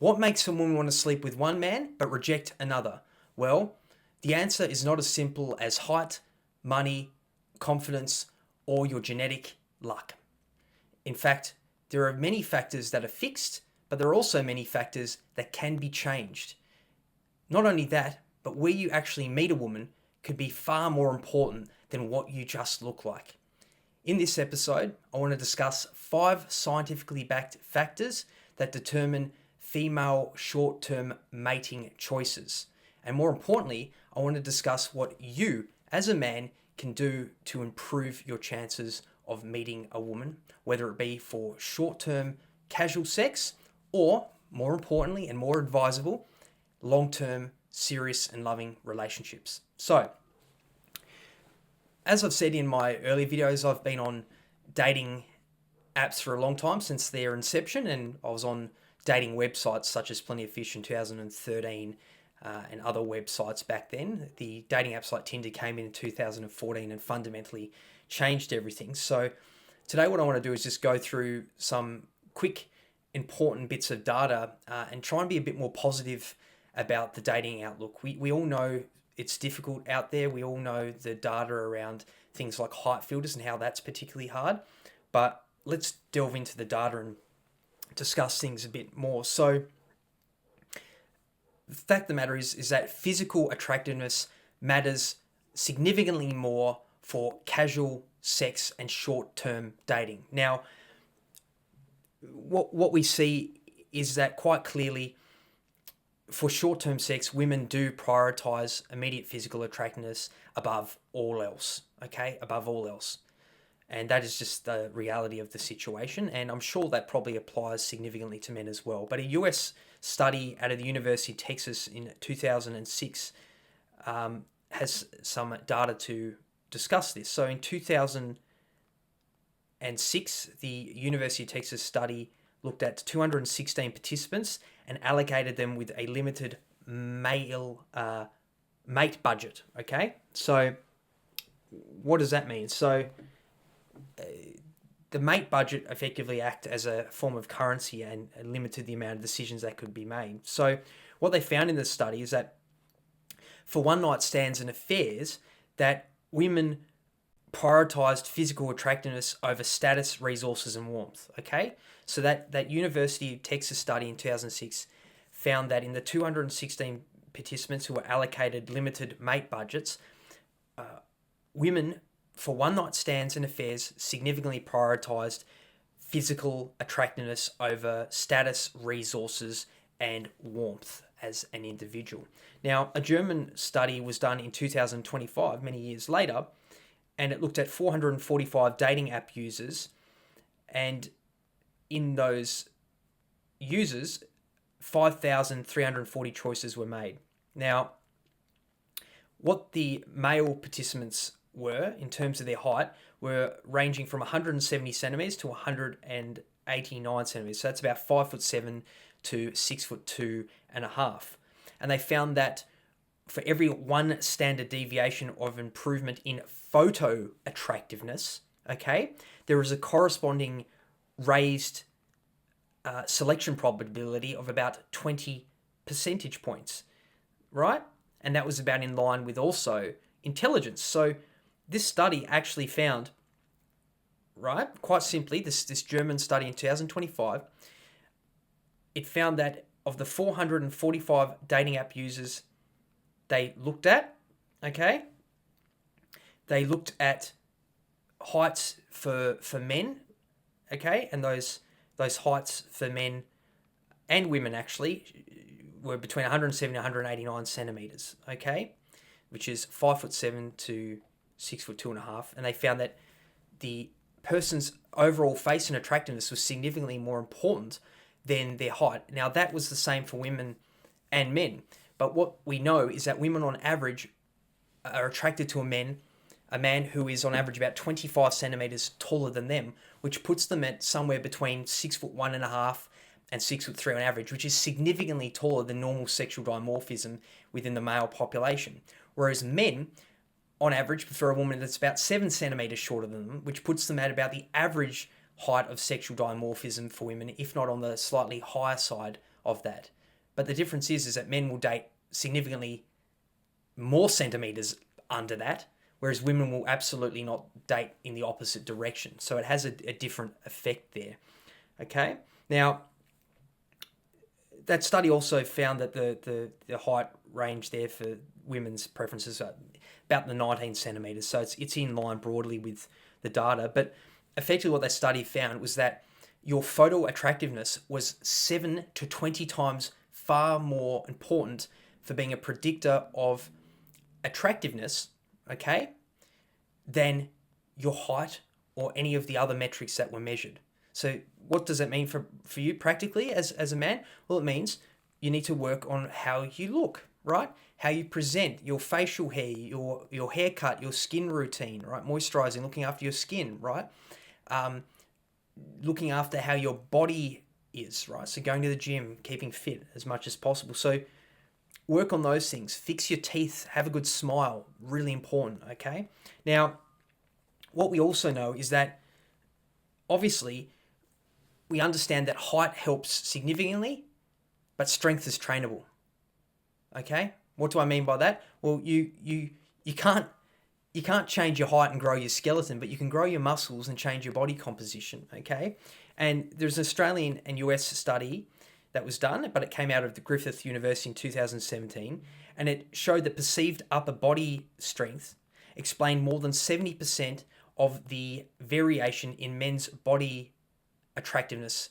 What makes a woman want to sleep with one man but reject another? Well, the answer is not as simple as height, money, confidence, or your genetic luck. In fact, there are many factors that are fixed, but there are also many factors that can be changed. Not only that, but where you actually meet a woman could be far more important than what you just look like. In this episode, I want to discuss 5 scientifically backed factors that determine female short-term mating choices. And more importantly, I want to discuss what you, as a man, can do to improve your chances of meeting a woman, whether it be for short-term casual sex or, more importantly and more advisable, long-term serious and loving relationships. So, as I've said in my earlier videos, I've been on dating apps for a long time, since their inception, and I was on dating websites such as Plenty of Fish in 2013 and other websites back then. The dating apps like Tinder came in 2014 and fundamentally changed everything. So today what I want to do is just go through some quick important bits of data and try and be a bit more positive about the dating outlook. We all know it's difficult out there. We all know the data around things like height filters and how that's particularly hard. But let's delve into the data and discuss things a bit more. So the fact of the matter is that physical attractiveness matters significantly more for casual sex and short-term dating. Now, what we see is that quite clearly for short-term sex, women do prioritize immediate physical attractiveness above all else, okay? Above all else. And that is just the reality of the situation. And I'm sure that probably applies significantly to men as well. But a US study out of the University of Texas in 2006 has some data to discuss this. So in 2006, the University of Texas study looked at 216 participants and allocated them with a limited male mate budget, okay? So what does that mean? So the mate budget effectively acted as a form of currency and limited the amount of decisions that could be made. So what they found in the study is that for one-night stands and affairs, that women prioritized physical attractiveness over status, resources, and warmth, okay? So that University of Texas study in 2006 found that in the 216 participants who were allocated limited mate budgets, women for one-night stands and affairs significantly prioritized physical attractiveness over status, resources, and warmth as an individual. Now, a German study was done in 2025, many years later, and it looked at 445 dating app users, and in those users, 5,340 choices were made. Now, what the male participants were, in terms of their height, were ranging from 170 centimeters to 189 centimeters. So that's about 5'7" to 6'2.5". And they found that for every 1 standard deviation of improvement in photo attractiveness, okay, there is a corresponding raised selection probability of about 20 percentage points, right? And that was about in line with also intelligence. So this study actually found, right, quite simply, this German study in 2025, it found that of the 445 dating app users they looked at, okay, they looked at heights for men, okay, and those heights for men and women actually were between 170 and 189 centimeters, okay, which is 5'7" to 6'2.5", and they found that the person's overall face and attractiveness was significantly more important than their height. Now, that was the same for women and men, but what we know is that women on average are attracted to a man who is on average about 25 centimeters taller than them, which puts them at somewhere between 6'1.5" and 6'3" on average, which is significantly taller than normal sexual dimorphism within the male population. Whereas men, on average, prefer a woman that's about 7 centimeters shorter than them, which puts them at about the average height of sexual dimorphism for women, if not on the slightly higher side of that. But the difference is that men will date significantly more centimeters under that, whereas women will absolutely not date in the opposite direction. So it has a different effect there. Okay. Now, that study also found that the height range there for women's preferences are about the 19 centimeters. So it's in line broadly with the data. But effectively what that study found was that your photo attractiveness was 7 to 20 times far more important for being a predictor of attractiveness, okay, than your height or any of the other metrics that were measured. So what does that mean for you practically as a man? Well, it means you need to work on how you look, right? How you present, your facial hair, your haircut, your skin routine, right? Moisturizing, looking after your skin, right? Looking after how your body is, right? So going to the gym, keeping fit as much as possible. So work on those things. Fix your teeth, have a good smile, really important, okay? Now, what we also know is that obviously we understand that height helps significantly, but strength is trainable. Okay? What do I mean by that? Well, you can't change your height and grow your skeleton, but you can grow your muscles and change your body composition, okay? And there's an Australian and US study that was done, but it came out of the Griffith University in 2017, and it showed that perceived upper body strength explained more than 70% of the variation in men's body attractiveness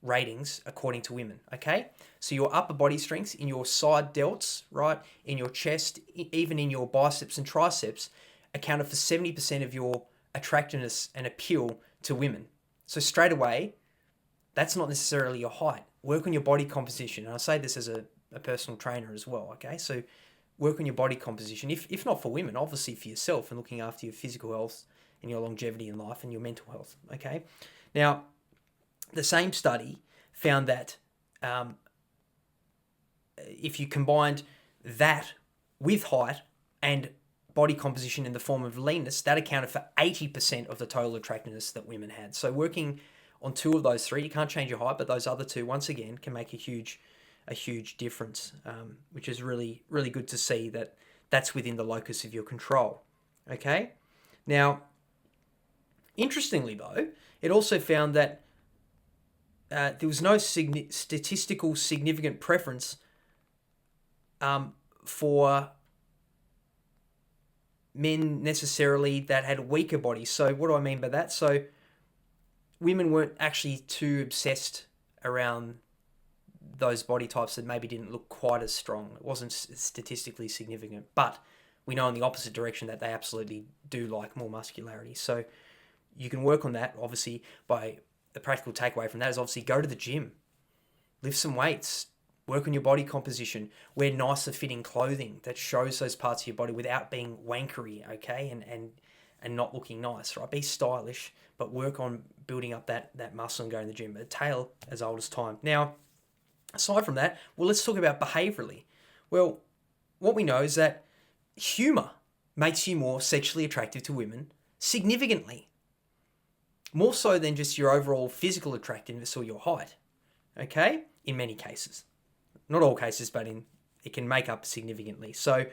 ratings according to women, okay? So your upper body strength in your side delts, right, in your chest, even in your biceps and triceps, accounted for 70% of your attractiveness and appeal to women. So straight away, that's not necessarily your height. Work on your body composition. And I say this as a personal trainer as well, okay? So work on your body composition, if not for women, obviously for yourself and looking after your physical health and your longevity in life and your mental health, okay? Now, the same study found that if you combined that with height and body composition in the form of leanness, that accounted for 80% of the total attractiveness that women had. So working on two of those three, you can't change your height, but those other two, once again, can make a huge difference, which is really, really good to see that that's within the locus of your control. Okay? Now, interestingly though, it also found that there was no statistical significant preference for men necessarily that had weaker bodies. So what do I mean by that? So women weren't actually too obsessed around those body types that maybe didn't look quite as strong. It wasn't statistically significant, but we know in the opposite direction that they absolutely do like more muscularity. So you can work on that, obviously, by the practical takeaway from that is obviously go to the gym, lift some weights, work on your body composition, wear nicer fitting clothing that shows those parts of your body without being wankery, okay, and not looking nice, right? Be stylish, but work on building up that muscle and going to the gym. A tale as old as time. Now, aside from that, well, let's talk about behaviorally. Well, what we know is that humour makes you more sexually attractive to women significantly. More so than just your overall physical attractiveness or your height, okay? In many cases. Not all cases, but it can make up significantly. So,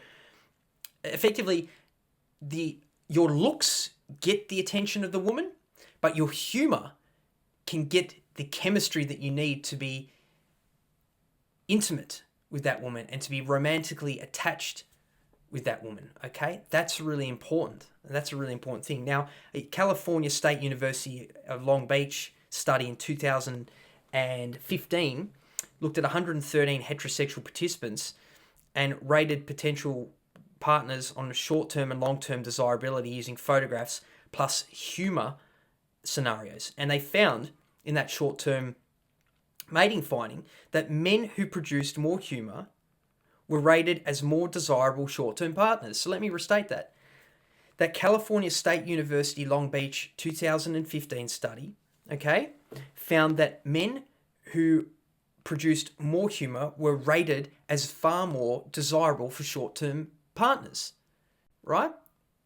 effectively, your looks get the attention of the woman, but your humour can get the chemistry that you need to be intimate with that woman and to be romantically attached with that woman, okay? That's really important. That's a really important thing. Now, a California State University of Long Beach study in 2015 looked at 113 heterosexual participants and rated potential partners on short-term and long-term desirability using photographs plus humour scenarios. And they found in that short-term mating finding that men who produced more humour were rated as more desirable short-term partners. So let me restate that. That California State University Long Beach 2015 study, okay, found that men who produced more humour were rated as far more desirable for short-term partners, right?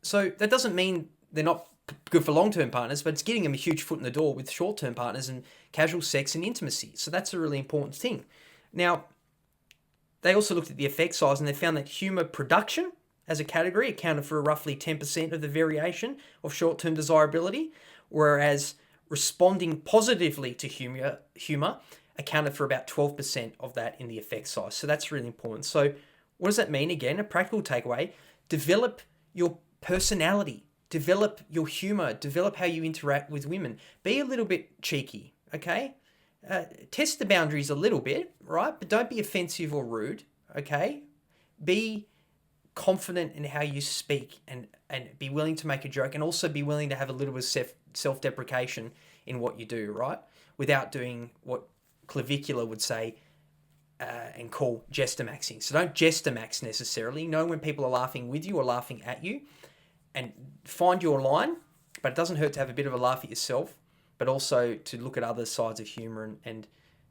So that doesn't mean they're not good for long-term partners, but it's getting them a huge foot in the door with short-term partners and casual sex and intimacy. So that's a really important thing. Now, they also looked at the effect size and they found that humour production as a category accounted for roughly 10% of the variation of short-term desirability, whereas responding positively to humour accounted for about 12% of that in the effect size. So that's really important. So what does that mean? Again, a practical takeaway: develop your personality, develop your humour, develop how you interact with women. Be a little bit cheeky, okay? Test the boundaries a little bit, right? But don't be offensive or rude, okay? Be confident in how you speak and be willing to make a joke, and also be willing to have a little bit of self-deprecation in what you do, right? Without doing what Clavicular would say and call jester maxing. So don't jester max necessarily. Know when people are laughing with you or laughing at you, and find your line, but it doesn't hurt to have a bit of a laugh at yourself, but also to look at other sides of humour, and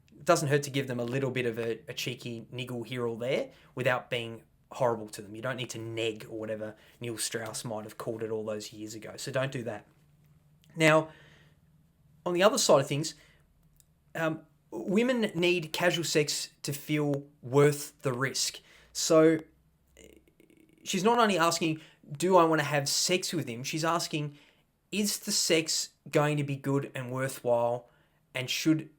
it doesn't hurt to give them a little bit of a cheeky niggle here or there without being horrible to them. You don't need to neg, or whatever Neil Strauss might have called it all those years ago. So don't do that. Now, on the other side of things, women need casual sex to feel worth the risk. So she's not only asking, do I want to have sex with him? She's asking, is the sex going to be good and worthwhile? And should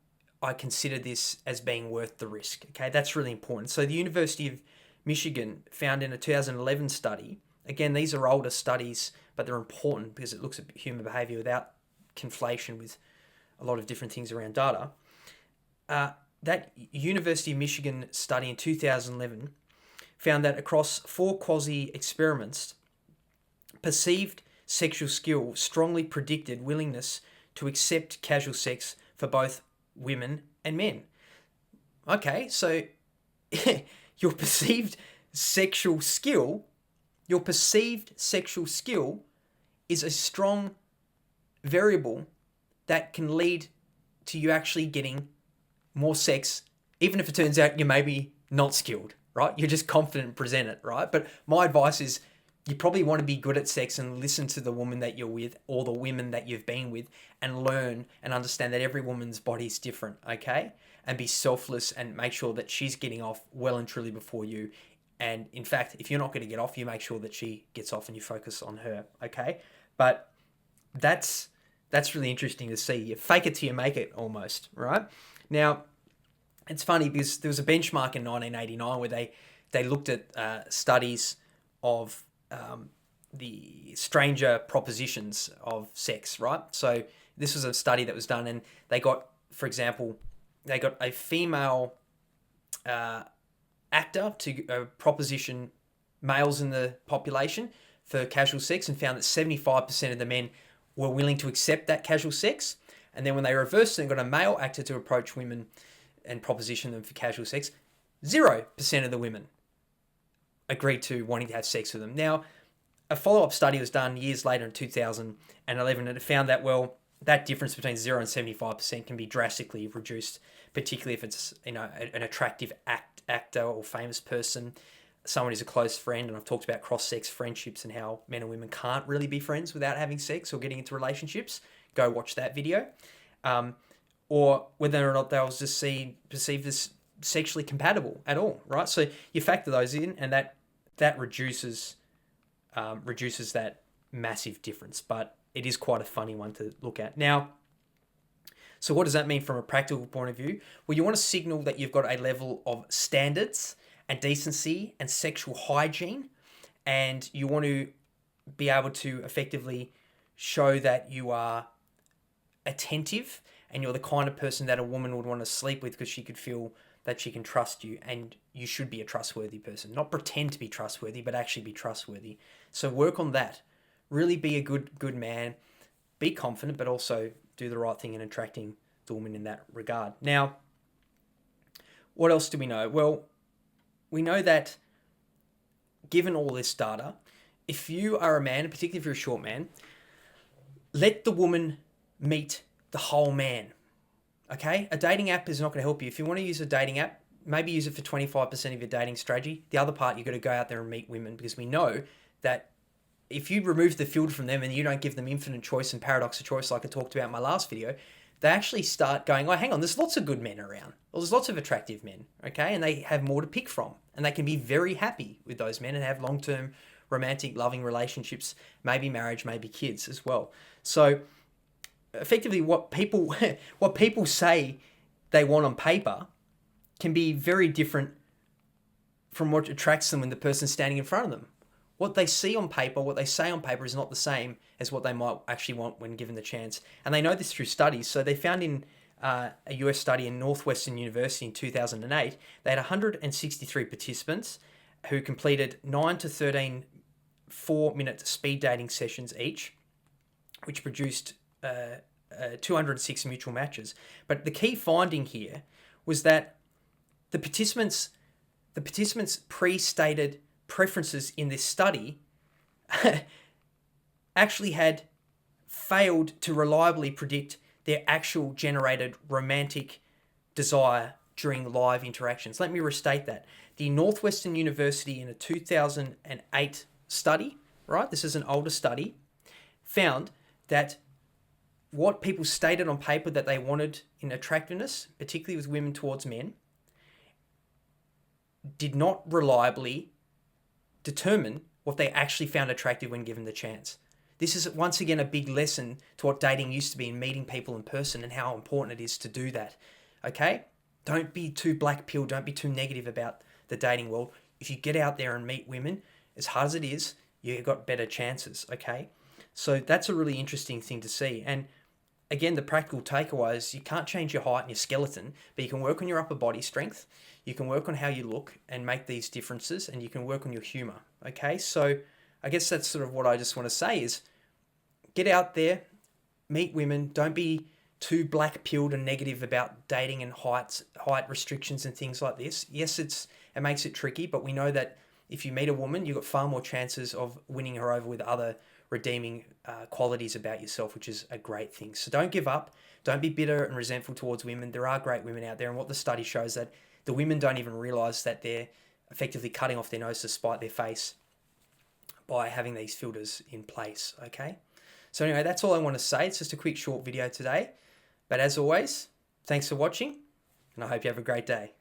I consider this as being worth the risk? Okay, that's really important. So the University of Michigan found in a 2011 study, again, these are older studies, but they're important because it looks at human behaviour without conflation with a lot of different things around data. That University of Michigan study in 2011 found that across 4 quasi-experiments, perceived sexual skill strongly predicted willingness to accept casual sex for both women and men. Okay, so your perceived sexual skill is a strong variable that can lead to you actually getting more sex, even if it turns out you're maybe not skilled, right? You're just confident and present it, right? But my advice is, you probably want to be good at sex and listen to the woman that you're with or the women that you've been with and learn and understand that every woman's body is different, okay? And be selfless and make sure that she's getting off well and truly before you. And in fact, if you're not going to get off, you make sure that she gets off and you focus on her, okay? But that's really interesting to see. You fake it till you make it almost, right? Now, it's funny because there was a benchmark in 1989 where they looked at studies of the stranger propositions of sex, right? So this was a study that was done, and they got, for example, they got a female actor to proposition males in the population for casual sex, and found that 75% of the men were willing to accept that casual sex. And then when they reversed it and got a male actor to approach women and proposition them for casual sex, 0% of the women agreed to wanting to have sex with them. Now, a follow-up study was done years later in 2011, and it found that, well, that difference between 0 and 75% can be drastically reduced, particularly if it's, an attractive actor or famous person, someone who's a close friend. And I've talked about cross-sex friendships and how men and women can't really be friends without having sex or getting into relationships. Go watch that video. Or whether or not they'll just perceived as sexually compatible at all, right? So you factor those in, and that reduces that massive difference. But it is quite a funny one to look at. Now, so what does that mean from a practical point of view? Well, you want to signal that you've got a level of standards and decency and sexual hygiene, and you want to be able to effectively show that you are attentive and you're the kind of person that a woman would want to sleep with because she could feel that she can trust you, and you should be a trustworthy person. Not pretend to be trustworthy, but actually be trustworthy. So work on that. Really be a good man. Be confident, but also do the right thing in attracting the woman in that regard. Now, what else do we know? Well, we know that given all this data, if you are a man, particularly if you're a short man, let the woman meet the whole man. Okay? A dating app is not going to help you. If you want to use a dating app, maybe use it for 25% of your dating strategy. The other part, you've got to go out there and meet women, because we know that if you remove the filter from them and you don't give them infinite choice and paradox of choice like I talked about in my last video, they actually start going, oh, hang on, there's lots of good men around. Well, there's lots of attractive men, okay? And they have more to pick from. And they can be very happy with those men and have long-term romantic, loving relationships, maybe marriage, maybe kids as well. So effectively what people what people say they want on paper can be very different from what attracts them when the person's standing in front of them. What they see on paper, what they say on paper is not the same as what they might actually want when given the chance. And they know this through studies. So they found in a US study in Northwestern University in 2008, they had 163 participants who completed 9 to 13 4-minute speed dating sessions each, which produced 206 mutual matches. But the key finding here was that the participants' pre-stated preferences in this study actually had failed to reliably predict their actual generated romantic desire during live interactions. Let me restate that. The Northwestern University, in a 2008 study, right, this is an older study, found that what people stated on paper that they wanted in attractiveness, particularly with women towards men, did not reliably determine what they actually found attractive when given the chance. This is once again a big lesson to what dating used to be in meeting people in person and how important it is to do that. Okay? Don't be too black pilled, don't be too negative about the dating world. If you get out there and meet women, as hard as it is, you've got better chances, okay? So that's a really interesting thing to see. And again, the practical takeaway is you can't change your height and your skeleton, but you can work on your upper body strength. You can work on how you look and make these differences, and you can work on your humor, okay? So I guess that's sort of what I just want to say is get out there, meet women, don't be too black-pilled and negative about dating and height restrictions and things like this. Yes, it makes it tricky, but we know that if you meet a woman, you've got far more chances of winning her over with other redeeming qualities about yourself, which is a great thing. So don't give up. Don't be bitter and resentful towards women. There are great women out there, and what the study shows that the women don't even realize that they're effectively cutting off their nose to spite their face by having these filters in place, okay? So anyway, that's all I want to say. It's just a quick short video today. But as always, thanks for watching, and I hope you have a great day.